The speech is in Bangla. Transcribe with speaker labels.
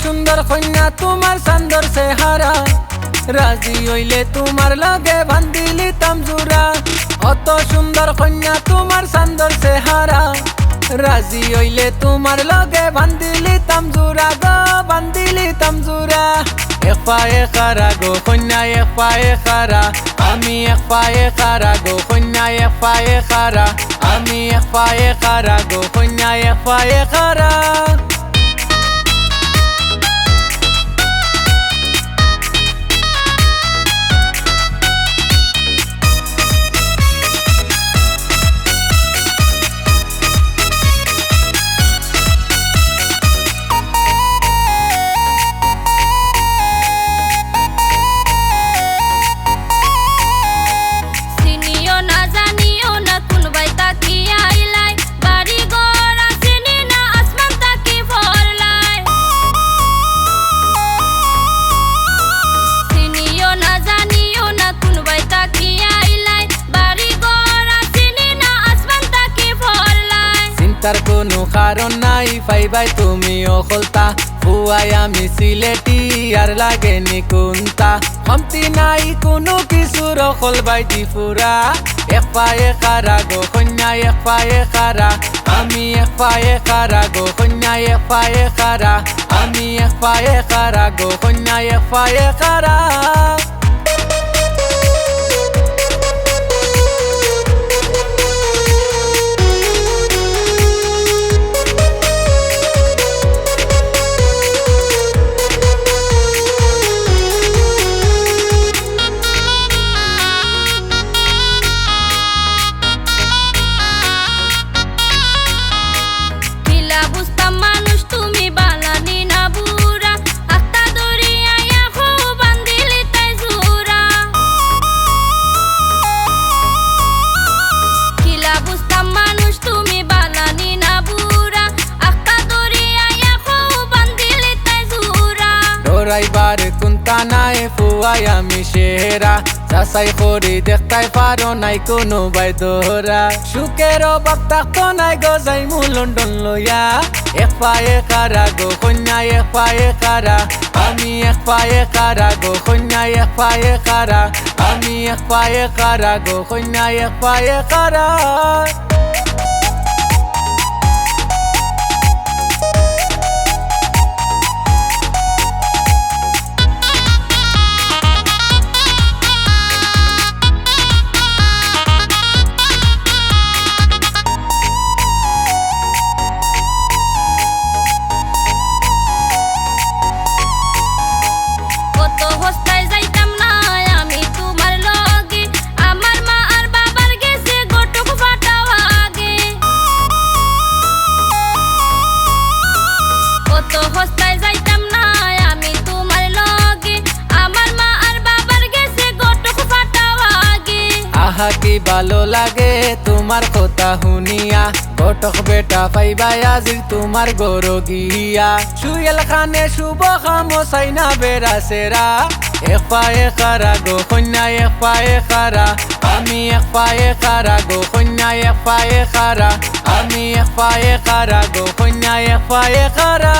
Speaker 1: সুন্দর কন্যা তোমার চান্দর চেহারা রাজি হইলে তোমার লগে বান্ধিলি তামজুরা অত সুন্দর কন্যা তোমার চান্দর চেহারা রাজি হইলে তোমার লগে বান্ধিলি তামজুরা গো বান্ধিলি তামজুরা এক পায়ে খারা গো কন্যা এক পায়ে খারা আমি এক পায়ে খারা গো কন্যা এক পায়ে খারা আমি এক পায়ে খারা গো কন্যা এক পায়ে খারা তার কোনো কারণ নাই পাইবাই তুমি অকলতা হুয়াই আমি সিলেটি আর লাগে নিকুন্তা কমতি নাই কোনো কিছুর অকল বাইটি ফুরা এক পায়ে খারা গো কন্যা এক পায়ে খারা আমি এক পায়ে খারা গো কন্যা এক পায়ে খারা আমি এক পায়ে খারা গো কন্যা এক পায়ে খারা রাইবার কুন্তা নাই ফুয়াই আমি শেহরা যাচাই করি দেখতাই পারো নাই কোনো বাইদরা সুখের অভাব থাকতো নাই গো যাইমু লন্ডন লইয়া এক পায়ে খারা গো কন্যা এক পায়ে খারা আমি এক পায়ে খারা গো কন্যা এক পায়ে খারা আমি এক পায়ে খারা গো কন্যা এক পায়ে খারা কি ভালো লাগে তোমার কথা শুনিয়া ঘটক বেটা পাইবাই আজি তোমার গরো গিয়া সুহেল খানে শুভ খাম চাইনা বেড়া সেরা এক পায়ে খারা গো কন্যা এক পায়ে খারা আমি এক পায়ে খারা গো কন্যা এক পায়ে খারা আমি এক পায়ে খারা গো কন্যা এক পায়ে খারা